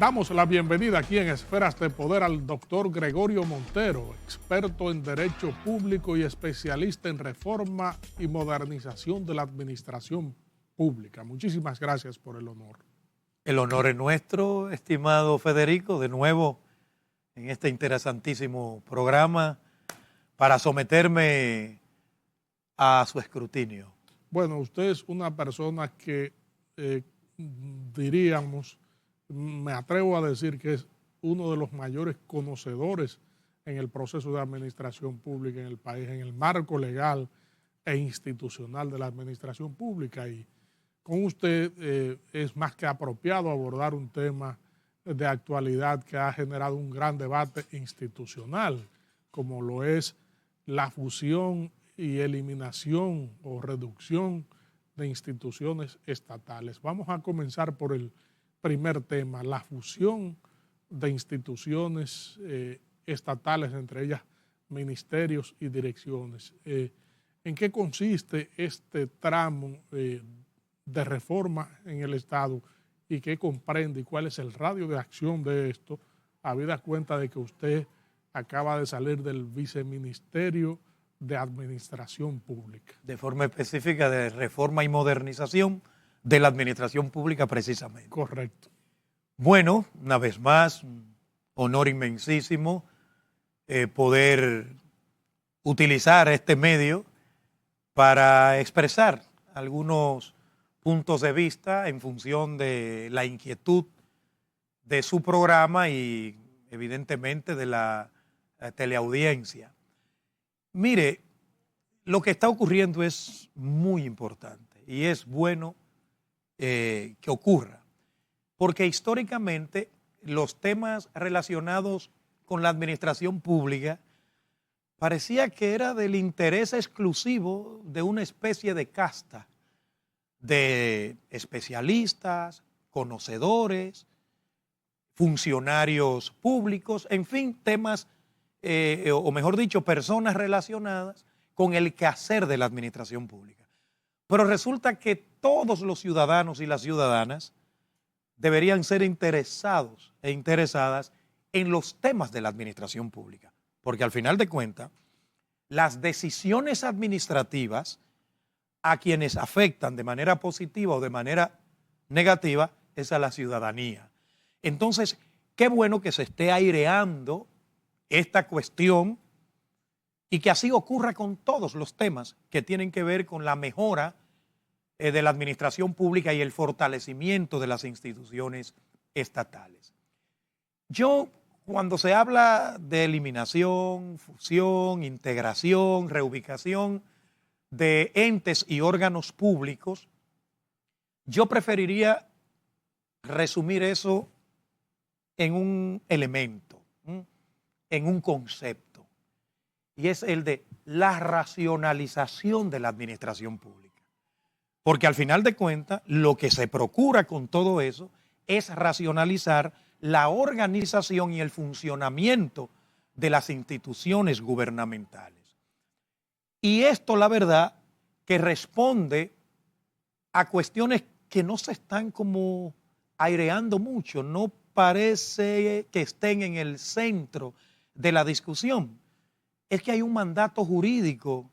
Damos la bienvenida aquí en Esferas de Poder al doctor Gregorio Montero, experto en Derecho Público y especialista en reforma y modernización de la administración pública. Muchísimas gracias por el honor. El honor es nuestro, estimado Federico, de nuevo en este interesantísimo programa para someterme a su escrutinio. Bueno, usted es una persona que diríamos, me atrevo a decir que es uno de los mayores conocedores en el proceso de administración pública en el país, en el marco legal e institucional de la administración pública. Y con usted es más que apropiado abordar un tema de actualidad que ha generado un gran debate institucional, como lo es la fusión y eliminación o reducción de instituciones estatales. Vamos a comenzar por el primer tema, la fusión de instituciones estatales, entre ellas ministerios y direcciones. ¿En qué consiste este tramo de reforma en el Estado y qué comprende y cuál es el radio de acción de esto, habida cuenta de que usted acaba de salir del viceministerio de Administración Pública? De forma específica de reforma y modernización de la administración pública precisamente. Correcto. Bueno, una vez más, un honor inmensísimo poder utilizar este medio para expresar algunos puntos de vista en función de la inquietud de su programa y evidentemente de la teleaudiencia. Mire, lo que está ocurriendo es muy importante y es bueno que ocurra, porque históricamente los temas relacionados con la administración pública parecía que era del interés exclusivo de una especie de casta de especialistas, conocedores, funcionarios públicos, en fin, temas, o mejor dicho, personas relacionadas con el quehacer de la administración pública. Pero resulta que todos los ciudadanos y las ciudadanas deberían ser interesados e interesadas en los temas de la administración pública, porque al final de cuentas, las decisiones administrativas a quienes afectan de manera positiva o de manera negativa es a la ciudadanía. Entonces, qué bueno que se esté aireando esta cuestión y que así ocurra con todos los temas que tienen que ver con la mejora de la administración pública y el fortalecimiento de las instituciones estatales. Cuando se habla de eliminación, fusión, integración, reubicación de entes y órganos públicos, yo preferiría resumir eso en un elemento, en un concepto, y es el de la racionalización de la administración pública. Porque al final de cuentas, lo que se procura con todo eso es racionalizar la organización y el funcionamiento de las instituciones gubernamentales. Y esto, la verdad, que responde a cuestiones que no se están como aireando mucho, no parece que estén en el centro de la discusión. Es que hay un mandato jurídico,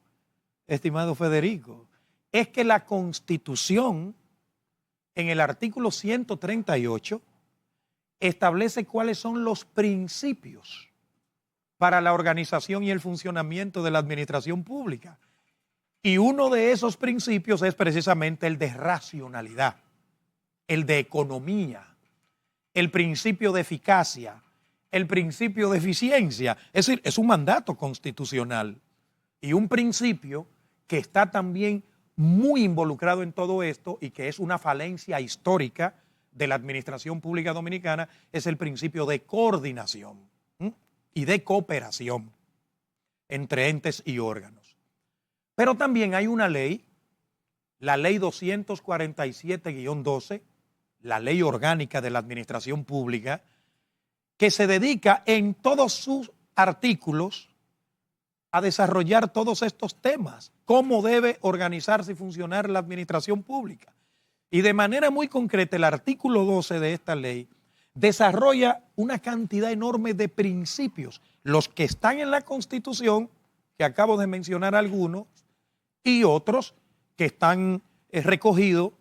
estimado Federico. Es que la Constitución, en el artículo 138, establece cuáles son los principios para la organización y el funcionamiento de la administración pública. Y uno de esos principios es precisamente el de racionalidad, el de economía, el principio de eficacia, el principio de eficiencia. Es decir, es un mandato constitucional y un principio que está también muy involucrado en todo esto y que es una falencia histórica de la administración pública dominicana, es el principio de coordinación y de cooperación entre entes y órganos. Pero también hay una ley, la ley 247-12, la ley orgánica de la administración pública, que se dedica en todos sus artículos a desarrollar todos estos temas, cómo debe organizarse y funcionar la administración pública. Y de manera muy concreta, el artículo 12 de esta ley desarrolla una cantidad enorme de principios, los que están en la Constitución, que acabo de mencionar algunos, y otros que están recogidos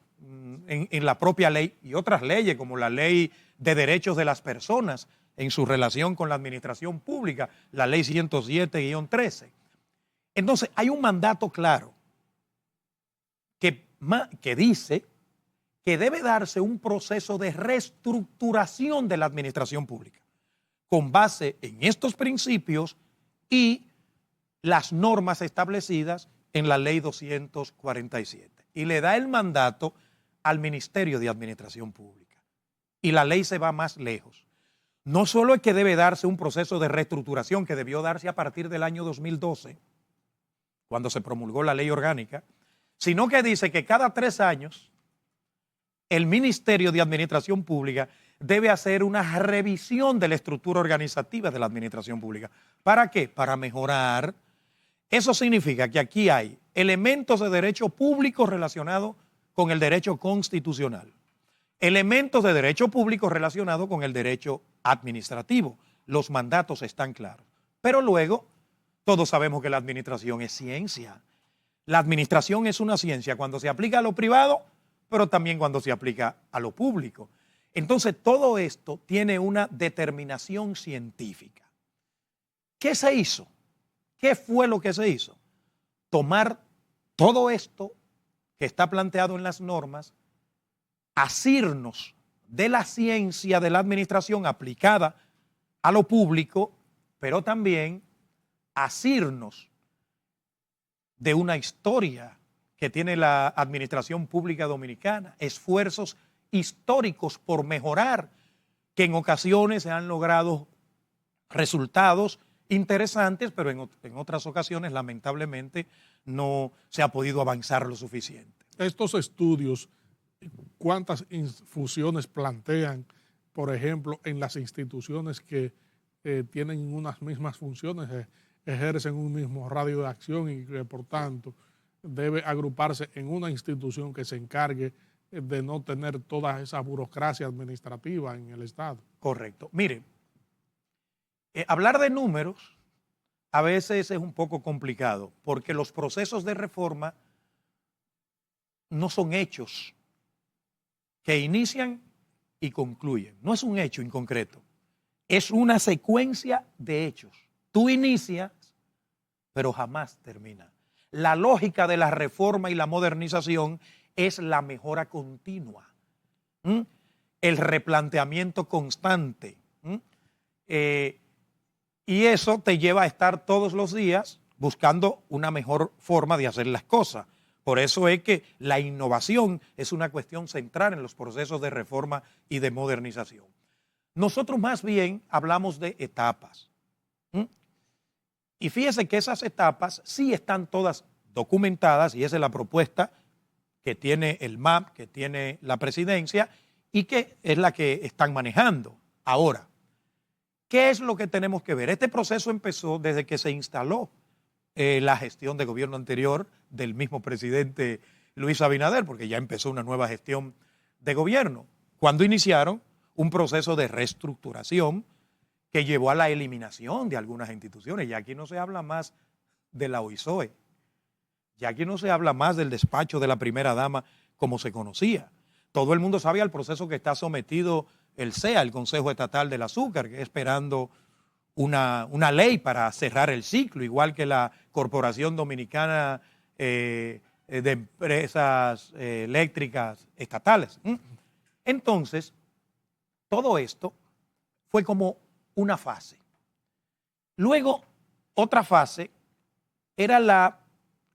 en la propia ley y otras leyes, como la Ley de Derechos de las Personas en su relación con la administración pública, la Ley 107-13. Entonces, hay un mandato claro que dice que debe darse un proceso de reestructuración de la administración pública con base en estos principios y las normas establecidas en la Ley 247. Y le da el mandato al Ministerio de Administración Pública. Y la ley se va más lejos. No solo es que debe darse un proceso de reestructuración que debió darse a partir del año 2012, cuando se promulgó la ley orgánica, sino que dice que cada 3 años el Ministerio de Administración Pública debe hacer una revisión de la estructura organizativa de la administración pública. ¿Para qué? Para mejorar. Eso significa que aquí hay elementos de derecho público relacionados con el derecho constitucional, elementos de derecho público relacionados con el derecho administrativo. Los mandatos están claros. Pero luego, todos sabemos que la administración es ciencia. La administración es una ciencia cuando se aplica a lo privado, pero también cuando se aplica a lo público. Entonces, todo esto tiene una determinación científica. ¿Qué se hizo? ¿Qué fue lo que se hizo? Tomar todo esto que está planteado en las normas, asirnos de la ciencia de la administración aplicada a lo público, pero también asirnos de una historia que tiene la administración pública dominicana, esfuerzos históricos por mejorar, que en ocasiones se han logrado resultados interesantes, pero en otras ocasiones lamentablemente no se ha podido avanzar lo suficiente. Estos estudios, ¿cuántas fusiones plantean, por ejemplo, en las instituciones que tienen unas mismas funciones, ejercen un mismo radio de acción y que por tanto debe agruparse en una institución que se encargue de no tener toda esa burocracia administrativa en el Estado? Correcto. Mire, hablar de números a veces es un poco complicado porque los procesos de reforma no son hechos que inician y concluyen. No es un hecho en concreto, es una secuencia de hechos. Tú inicias, pero jamás termina. La lógica de la reforma y la modernización es la mejora continua, el replanteamiento constante. Y eso te lleva a estar todos los días buscando una mejor forma de hacer las cosas. Por eso es que la innovación es una cuestión central en los procesos de reforma y de modernización. Nosotros más bien hablamos de etapas. Y fíjese que esas etapas sí están todas documentadas y esa es la propuesta que tiene el MAP, que tiene la presidencia y que es la que están manejando. Ahora, ¿qué es lo que tenemos que ver? Este proceso empezó desde que se instaló la gestión de gobierno anterior del mismo presidente Luis Abinader, porque ya empezó una nueva gestión de gobierno, cuando iniciaron un proceso de reestructuración que llevó a la eliminación de algunas instituciones. Ya aquí no se habla más de la OISOE, ya aquí no se habla más del despacho de la primera dama como se conocía. Todo el mundo sabe al proceso que está sometido el CEA, el Consejo Estatal del Azúcar, que es esperando una ley para cerrar el ciclo, igual que la Corporación Dominicana de Empresas Eléctricas Estatales. Entonces, todo esto fue como una fase. Luego, otra fase era la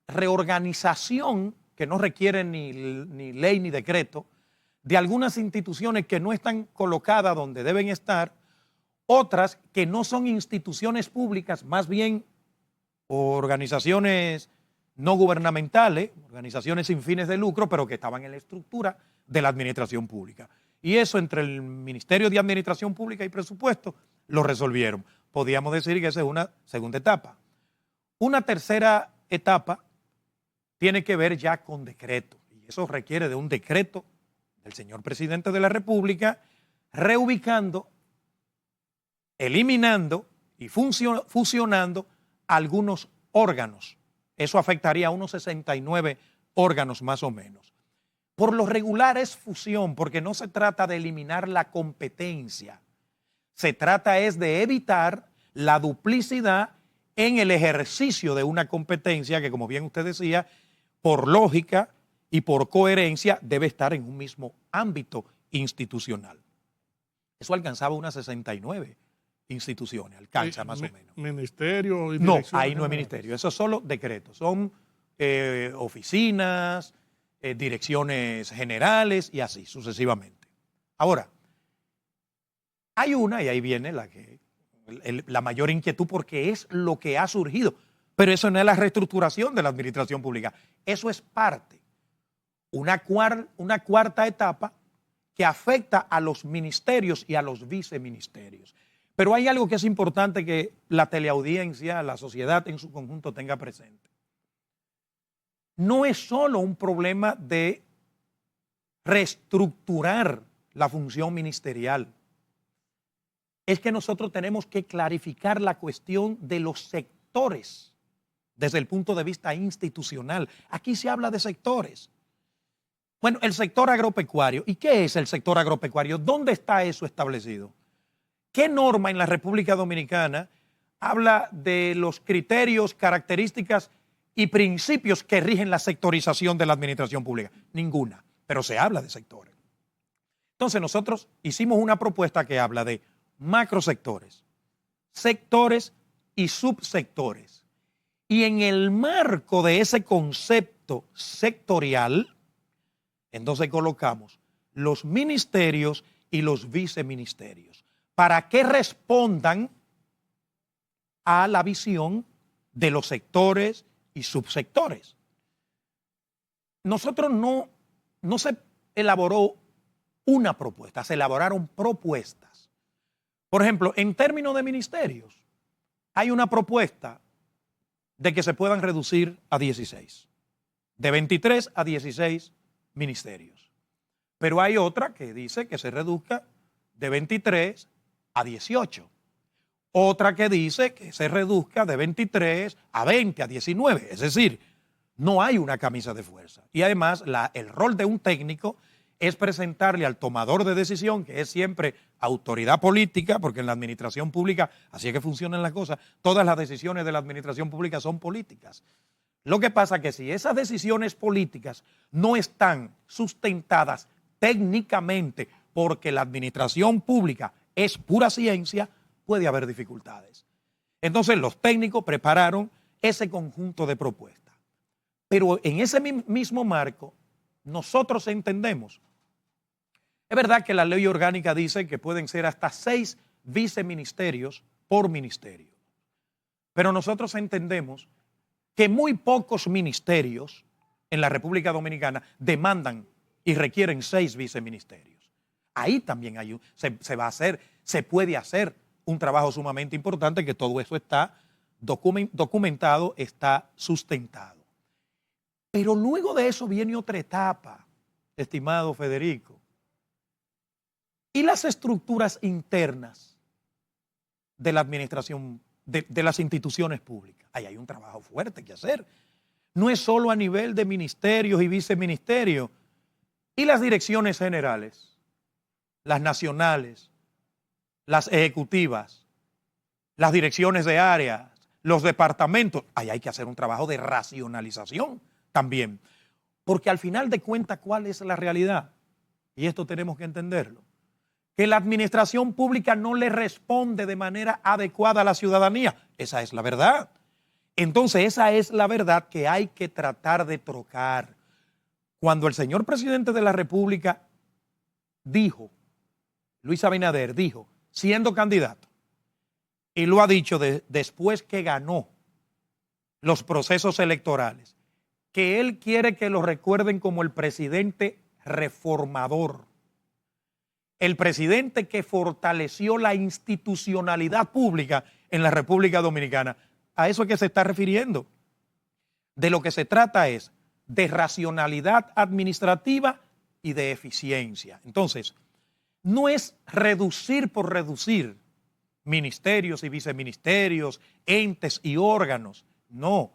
reorganización, que no requiere ni ley ni decreto, de algunas instituciones que no están colocadas donde deben estar, otras que no son instituciones públicas, más bien organizaciones no gubernamentales, organizaciones sin fines de lucro, pero que estaban en la estructura de la administración pública. Y eso entre el Ministerio de Administración Pública y Presupuesto lo resolvieron. Podríamos decir que esa es una segunda etapa. Una tercera etapa tiene que ver ya con decreto, y eso requiere de un decreto del señor presidente de la República reubicando, eliminando y fusionando algunos órganos. Eso afectaría a unos 69 órganos más o menos. Por lo regular es fusión, porque no se trata de eliminar la competencia. Se trata es de evitar la duplicidad en el ejercicio de una competencia que, como bien usted decía, por lógica y por coherencia debe estar en un mismo ámbito institucional. Eso alcanzaba unas 69 instituciones, alcanza más o menos. Ministerio y No, direcciones ahí no es generales. ministerio, eso es solo decretos, son oficinas, direcciones generales y así sucesivamente. Ahora, hay una, y ahí viene la mayor inquietud, porque es lo que ha surgido, pero eso no es la reestructuración de la administración pública, eso es parte, una cuarta etapa que afecta a los ministerios y a los viceministerios. Pero hay algo que es importante que la teleaudiencia, la sociedad en su conjunto tenga presente. No es solo un problema de reestructurar la función ministerial. Es que nosotros tenemos que clarificar la cuestión de los sectores desde el punto de vista institucional. Aquí se habla de sectores. Bueno, el sector agropecuario. ¿Y qué es el sector agropecuario? ¿Dónde está eso establecido? ¿Qué norma en la República Dominicana habla de los criterios, características y principios que rigen la sectorización de la administración pública? Ninguna, pero se habla de sectores. Entonces nosotros hicimos una propuesta que habla de macrosectores, sectores y subsectores. Y en el marco de ese concepto sectorial, entonces colocamos los ministerios y los viceministerios para que respondan a la visión de los sectores y subsectores. Nosotros no se elaboró una propuesta, se elaboraron propuestas. Por ejemplo, en términos de ministerios, hay una propuesta de que se puedan reducir a 16, de 23 a 16 ministerios. Pero hay otra que dice que se reduzca de 23 a 18. Otra que dice que se reduzca de 23 a 20, a 19. Es decir, no hay una camisa de fuerza. Y además, el rol de un técnico es presentarle al tomador de decisión, que es siempre autoridad política, porque en la administración pública, así es que funcionan las cosas, todas las decisiones de la administración pública son políticas. Lo que pasa es que si esas decisiones políticas no están sustentadas técnicamente, porque la administración pública es pura ciencia, puede haber dificultades. Entonces los técnicos prepararon ese conjunto de propuestas. Pero en ese mismo marco, nosotros entendemos, es verdad que la ley orgánica dice que pueden ser hasta 6 viceministerios por ministerio, pero nosotros entendemos que muy pocos ministerios en la República Dominicana demandan y requieren 6 viceministerios. Ahí también se puede hacer un trabajo sumamente importante, que todo eso está documentado, está sustentado. Pero luego de eso viene otra etapa, estimado Federico. Y las estructuras internas de la administración, de las instituciones públicas. Ahí hay un trabajo fuerte que hacer. No es solo a nivel de ministerios y viceministerios. Y las direcciones generales, las nacionales, las ejecutivas, las direcciones de áreas, los departamentos. Ahí hay que hacer un trabajo de racionalización también. Porque al final de cuentas, ¿cuál es la realidad? Y esto tenemos que entenderlo. Que la administración pública no le responde de manera adecuada a la ciudadanía. Esa es la verdad. Entonces, esa es la verdad que hay que tratar de trocar. Cuando el señor presidente de la República dijo, Luis Abinader dijo, siendo candidato, y lo ha dicho después que ganó los procesos electorales, que él quiere que lo recuerden como el presidente reformador, el presidente que fortaleció la institucionalidad pública en la República Dominicana. A eso es que se está refiriendo. De lo que se trata es de racionalidad administrativa y de eficiencia. Entonces, no es reducir por reducir ministerios y viceministerios, entes y órganos. No,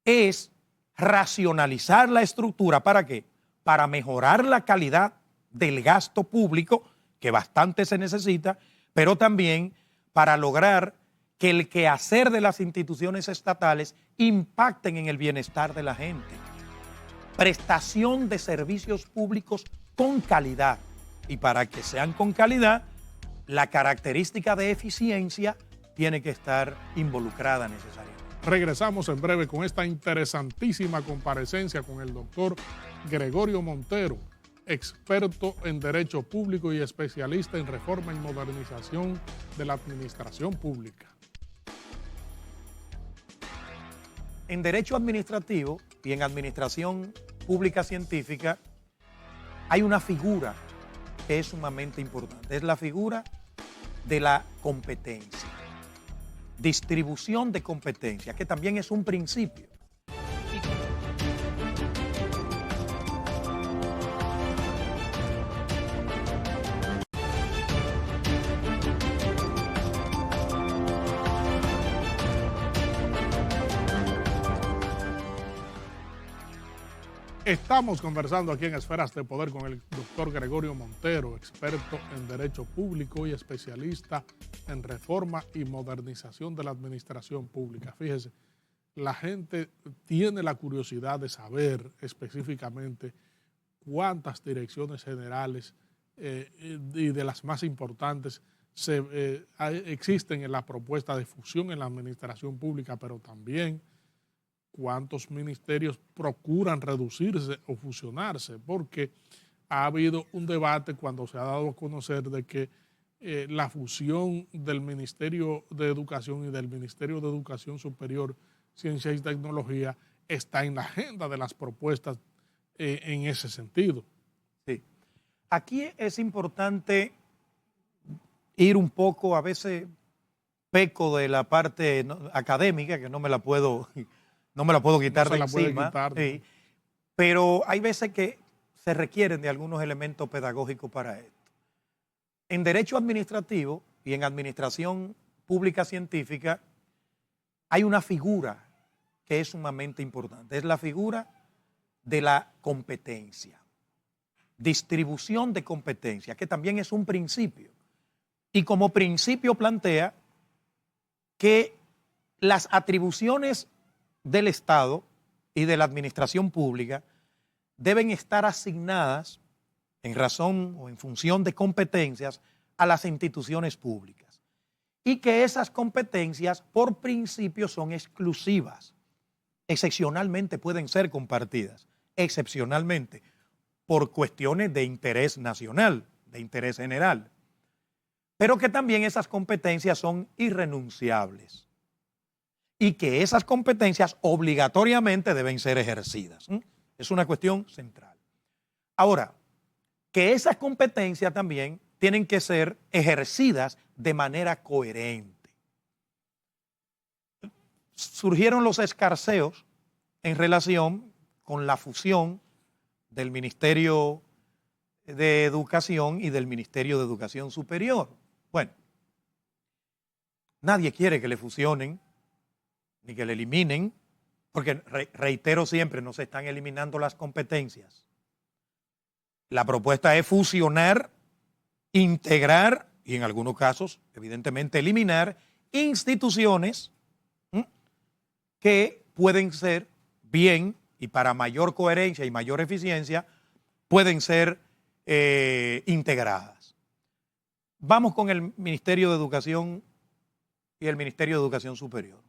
es racionalizar la estructura. ¿Para qué? Para mejorar la calidad del gasto público, que bastante se necesita, pero también para lograr que el quehacer de las instituciones estatales impacten en el bienestar de la gente. Prestación de servicios públicos con calidad. Y para que sean con calidad, la característica de eficiencia tiene que estar involucrada necesariamente. Regresamos en breve con esta interesantísima comparecencia con el doctor Gregorio Montero, experto en Derecho Público y especialista en reforma y modernización de la administración pública. En Derecho Administrativo y en Administración Pública Científica hay una figura que es sumamente importante. Es la figura de la competencia. Distribución de competencia, que también es un principio. Estamos conversando aquí en Esferas de Poder con el doctor Gregorio Montero, experto en Derecho Público y especialista en reforma y modernización de la administración pública. Fíjese, la gente tiene la curiosidad de saber específicamente cuántas direcciones generales y de las más importantes existen en la propuesta de fusión en la administración pública, pero también cuántos ministerios procuran reducirse o fusionarse, porque ha habido un debate cuando se ha dado a conocer de que la fusión del Ministerio de Educación y del Ministerio de Educación Superior, Ciencia y Tecnología está en la agenda de las propuestas en ese sentido. Sí. Aquí es importante ir un poco, a veces peco de la parte académica, que no me la puedo quitar de encima, sí, pero hay veces que se requieren de algunos elementos pedagógicos para esto. En Derecho Administrativo y en Administración Pública Científica hay una figura que es sumamente importante. Es la figura de la competencia. Distribución de competencia, que también es un principio. Y como principio plantea que las atribuciones del Estado y de la administración pública deben estar asignadas en razón o en función de competencias a las instituciones públicas y que esas competencias por principio son exclusivas. Excepcionalmente pueden ser compartidas, excepcionalmente por cuestiones de interés nacional, de interés general, pero que también esas competencias son irrenunciables y que esas competencias obligatoriamente deben ser ejercidas. Es una cuestión central. Ahora, que esas competencias también tienen que ser ejercidas de manera coherente. Surgieron los escarceos en relación con la fusión del Ministerio de Educación y del Ministerio de Educación Superior. Bueno, nadie quiere que le fusionen ni que le eliminen, porque reitero siempre, no se están eliminando las competencias. La propuesta es fusionar, integrar y en algunos casos, evidentemente, eliminar instituciones que pueden ser bien y para mayor coherencia y mayor eficiencia, pueden ser integradas. Vamos con el Ministerio de Educación y el Ministerio de Educación Superior.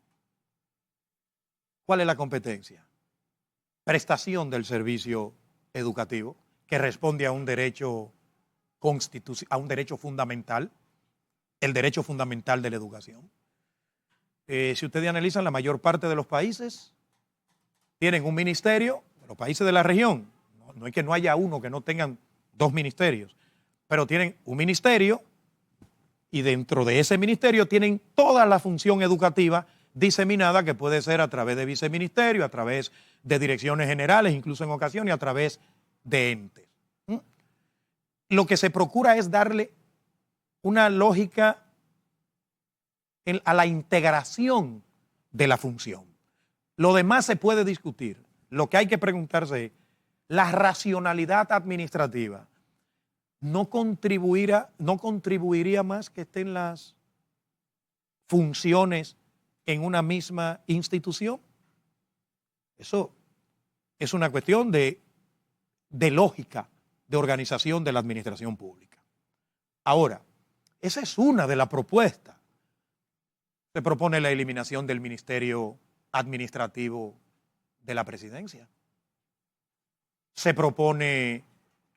¿Cuál es la competencia? Prestación del servicio educativo que responde a un derecho fundamental, el derecho fundamental de la educación. Si ustedes analizan, la mayor parte de los países tienen un ministerio, los países de la región, no es que no haya uno que no tengan dos ministerios, pero tienen un ministerio y dentro de ese ministerio tienen toda la función educativa diseminada, que puede ser a través de viceministerios, a través de direcciones generales, incluso en ocasiones a través de entes. lo que se procura es darle una lógica a la integración de la función. Lo demás se puede discutir. Lo que hay que preguntarse es, la racionalidad administrativa no contribuiría más que estén las funciones en una misma institución. Eso es una cuestión de lógica, de organización de la administración pública. Ahora, esa es una de las propuestas. Se propone la eliminación del Ministerio Administrativo de la Presidencia. Se propone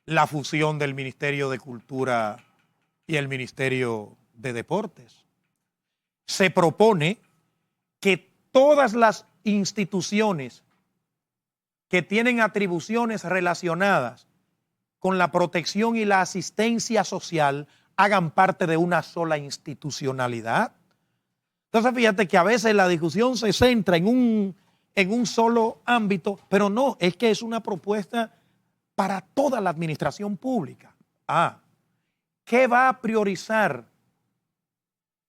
la fusión del Ministerio de Cultura y el Ministerio de Deportes. Se propone que todas las instituciones que tienen atribuciones relacionadas con la protección y la asistencia social hagan parte de una sola institucionalidad. Entonces fíjate que a veces la discusión se centra en un solo ámbito, pero no, es que es una propuesta para toda la administración pública. ¿Qué va a priorizar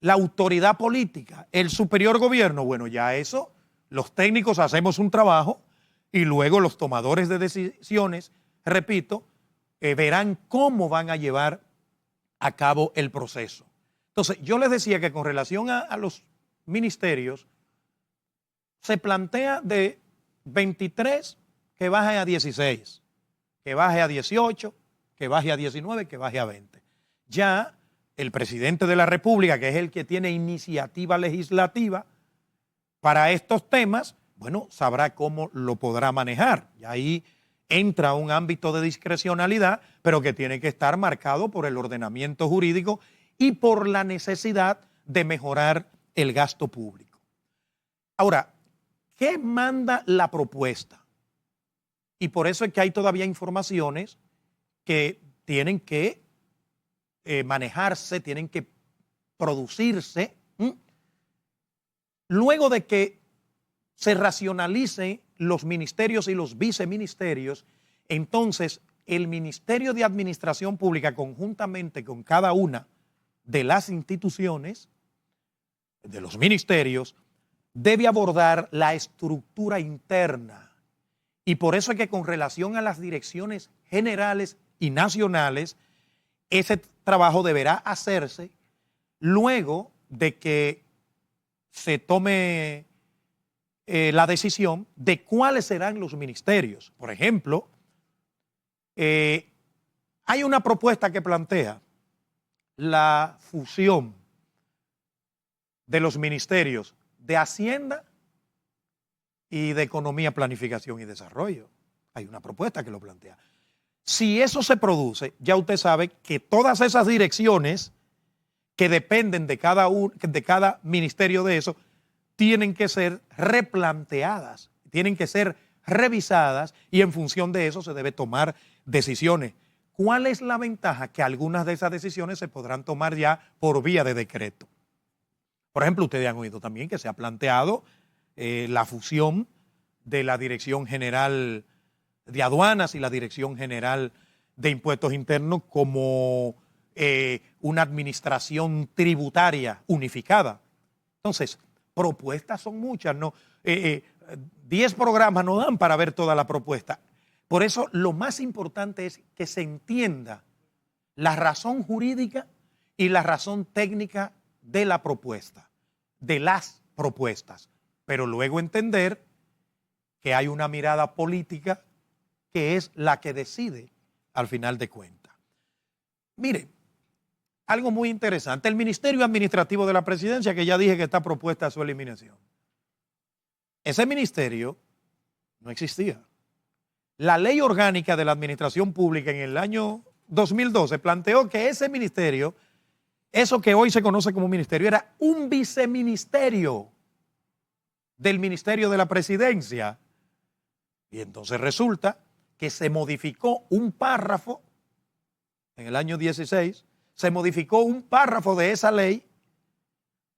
la autoridad política? ¿El superior gobierno? Bueno, ya eso, los técnicos hacemos un trabajo y luego los tomadores de decisiones, repito, verán cómo van a llevar a cabo el proceso. Entonces, yo les decía que con relación a los ministerios, se plantea de 23 que baje a 16, que baje a 18, que baje a 19, que baje a 20. Ya el presidente de la República, que es el que tiene iniciativa legislativa para estos temas, bueno, sabrá cómo lo podrá manejar. Y ahí entra un ámbito de discrecionalidad, pero que tiene que estar marcado por el ordenamiento jurídico y por la necesidad de mejorar el gasto público. Ahora, ¿qué manda la propuesta? Y por eso es que hay todavía informaciones que tienen que manejarse, tienen que producirse. Luego de que se racionalicen los ministerios y los viceministerios, entonces el Ministerio de Administración Pública, conjuntamente con cada una de las instituciones, de los ministerios, debe abordar la estructura interna. Y por eso es que con relación a las direcciones generales y nacionales, ese trabajo deberá hacerse luego de que se tome la decisión de cuáles serán los ministerios. Por ejemplo, hay una propuesta que plantea la fusión de los ministerios de Hacienda y de Economía, Planificación y Desarrollo. Hay una propuesta que lo plantea. Si eso se produce, ya usted sabe que todas esas direcciones que dependen de cada ministerio de eso, tienen que ser replanteadas, tienen que ser revisadas y en función de eso se debe tomar decisiones. ¿Cuál es la ventaja? Que algunas de esas decisiones se podrán tomar ya por vía de decreto. Por ejemplo, ustedes han oído también que se ha planteado la fusión de la Dirección General de Aduanas y la Dirección General de Impuestos Internos como una administración tributaria unificada. Entonces, propuestas son muchas, ¿no? 10 programas no dan para ver toda la propuesta. Por eso lo más importante es que se entienda la razón jurídica y la razón técnica de la propuesta, de las propuestas, pero luego entender que hay una mirada política que es la que decide al final de cuentas. Mire, algo muy interesante, el Ministerio Administrativo de la Presidencia, que ya dije que está propuesta a su eliminación. Ese ministerio no existía. La Ley Orgánica de la Administración Pública en el año 2012 planteó que ese ministerio, eso que hoy se conoce como ministerio, era un viceministerio del Ministerio de la Presidencia. Y entonces resulta que se modificó un párrafo en el año 16, se modificó un párrafo de esa ley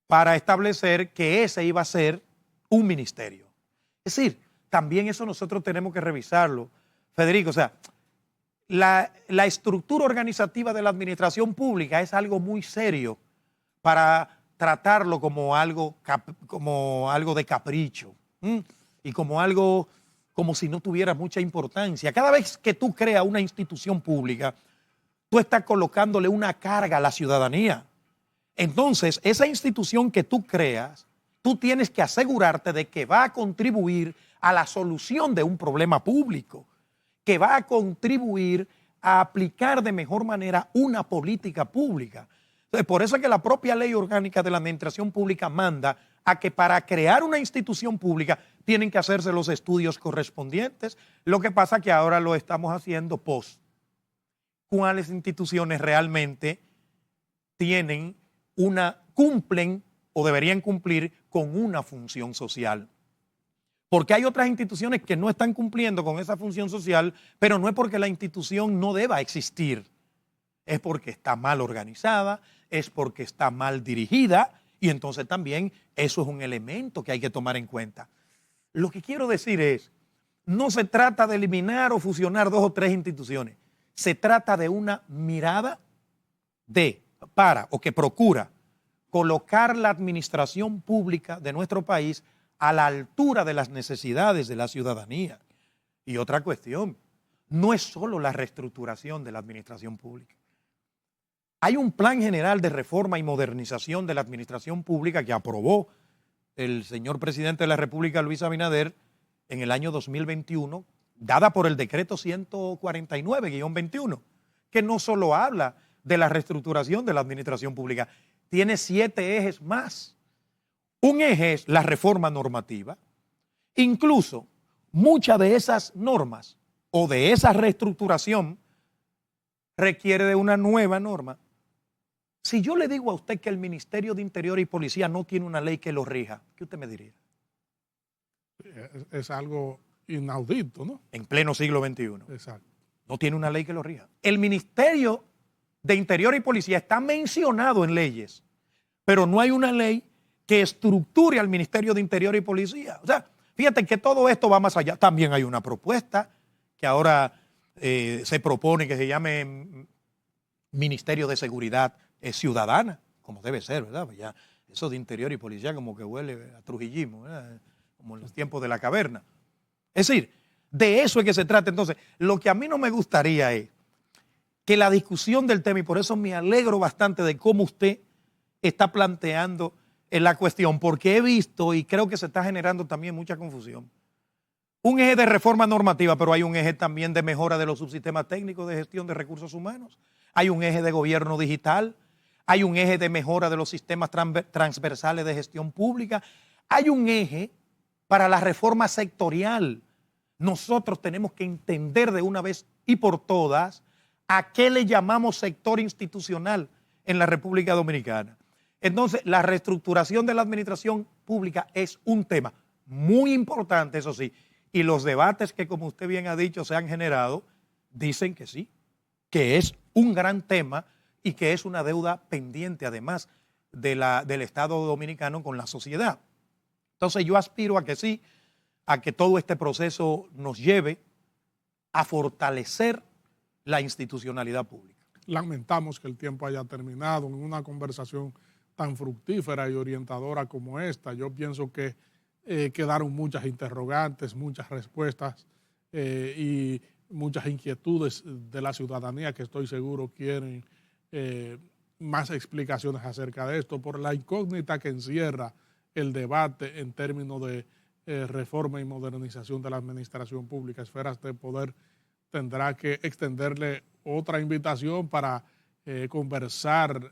para establecer que ese iba a ser un ministerio. Es decir, también eso nosotros tenemos que revisarlo, Federico. O sea, la estructura organizativa de la administración pública es algo muy serio para tratarlo como algo de capricho, ¿m? Y como algo como si no tuviera mucha importancia. Cada vez que tú creas una institución pública, tú estás colocándole una carga a la ciudadanía. Entonces, esa institución que tú creas, tú tienes que asegurarte de que va a contribuir a la solución de un problema público, que va a contribuir a aplicar de mejor manera una política pública. Entonces, por eso es que la propia ley orgánica de la administración pública manda a que para crear una institución pública tienen que hacerse los estudios correspondientes. Lo que pasa es que ahora lo estamos haciendo post. ¿Cuáles instituciones realmente cumplen o deberían cumplir con una función social? Porque hay otras instituciones que no están cumpliendo con esa función social, pero no es porque la institución no deba existir. Es porque está mal organizada, es porque está mal dirigida, y entonces también eso es un elemento que hay que tomar en cuenta. Lo que quiero decir es, no se trata de eliminar o fusionar 2 o 3 instituciones. Se trata de una mirada que procura colocar la administración pública de nuestro país a la altura de las necesidades de la ciudadanía. Y otra cuestión, no es solo la reestructuración de la administración pública. Hay un plan general de reforma y modernización de la administración pública que aprobó el señor presidente de la República, Luis Abinader, en el año 2021, dada por el decreto 149-21, que no solo habla de la reestructuración de la administración pública, tiene 7 ejes más. Un eje es la reforma normativa. Incluso muchas de esas normas o de esa reestructuración requiere de una nueva norma. Si yo le digo a usted que el Ministerio de Interior y Policía no tiene una ley que lo rija, ¿qué usted me diría? Es algo inaudito, ¿no? En pleno siglo XXI. Exacto. No tiene una ley que lo rija. El Ministerio de Interior y Policía está mencionado en leyes, pero no hay una ley que estructure al Ministerio de Interior y Policía. O sea, fíjate que todo esto va más allá. También hay una propuesta que ahora se propone que se llame Ministerio de Seguridad Ciudadana, como debe ser, ¿verdad? Pues ya eso de Interior y Policía como que huele a trujillismo, ¿verdad? Como en los tiempos de la caverna. Es decir, de eso es que se trata. Entonces, lo que a mí no me gustaría es que la discusión del tema, y por eso me alegro bastante de cómo usted está planteando la cuestión, porque he visto y creo que se está generando también mucha confusión. Un eje de reforma normativa, pero hay un eje también de mejora de los subsistemas técnicos de gestión de recursos humanos. Hay un eje de gobierno digital. Hay un eje de mejora de los sistemas transversales de gestión pública. Hay un eje para la reforma sectorial. Nosotros tenemos que entender de una vez y por todas a qué le llamamos sector institucional en la República Dominicana. Entonces, la reestructuración de la administración pública es un tema muy importante, eso sí, y los debates que, como usted bien ha dicho, se han generado, dicen que sí, que es un gran tema y que es una deuda pendiente, además del Estado dominicano con la sociedad. Entonces, yo aspiro a que sí, a que todo este proceso nos lleve a fortalecer la institucionalidad pública. Lamentamos que el tiempo haya terminado en una conversación tan fructífera y orientadora como esta. Yo pienso que quedaron muchas interrogantes, muchas respuestas y muchas inquietudes de la ciudadanía que estoy seguro quieren más explicaciones acerca de esto por la incógnita que encierra el debate en términos de reforma y modernización de la administración pública. Esferas de Poder tendrá que extenderle otra invitación para conversar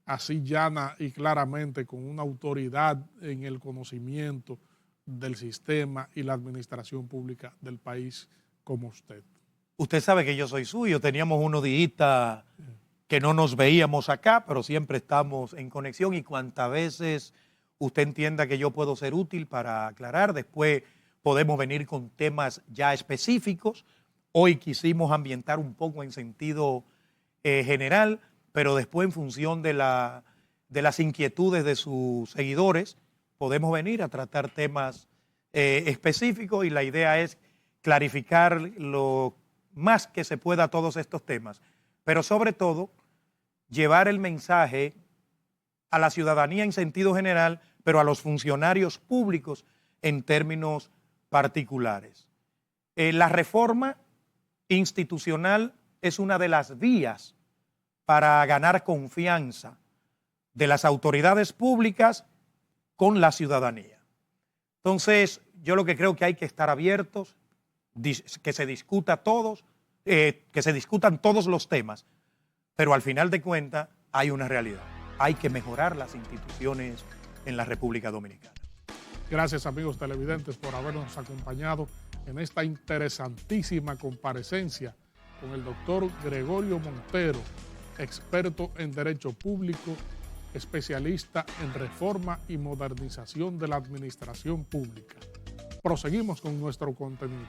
así llana y claramente con una autoridad en el conocimiento del sistema y la administración pública del país como usted. Usted sabe que yo soy suyo, teníamos unos días que no nos veíamos acá, pero siempre estamos en conexión y cuantas veces usted entienda que yo puedo ser útil para aclarar, después podemos venir con temas ya específicos. Hoy quisimos ambientar un poco en sentido general, pero después en función de las inquietudes de sus seguidores, podemos venir a tratar temas específicos y la idea es clarificar lo más que se pueda todos estos temas, pero sobre todo llevar el mensaje a la ciudadanía en sentido general, pero a los funcionarios públicos en términos particulares. La reforma institucional es una de las vías para ganar confianza de las autoridades públicas con la ciudadanía. Entonces, yo lo que creo que hay que estar abiertos, que se discutan todos los temas, pero al final de cuentas hay una realidad. Hay que mejorar las instituciones en la República Dominicana. Gracias, amigos televidentes, por habernos acompañado en esta interesantísima comparecencia con el doctor Gregorio Montero, experto en Derecho Público, especialista en reforma y modernización de la administración pública. Proseguimos con nuestro contenido.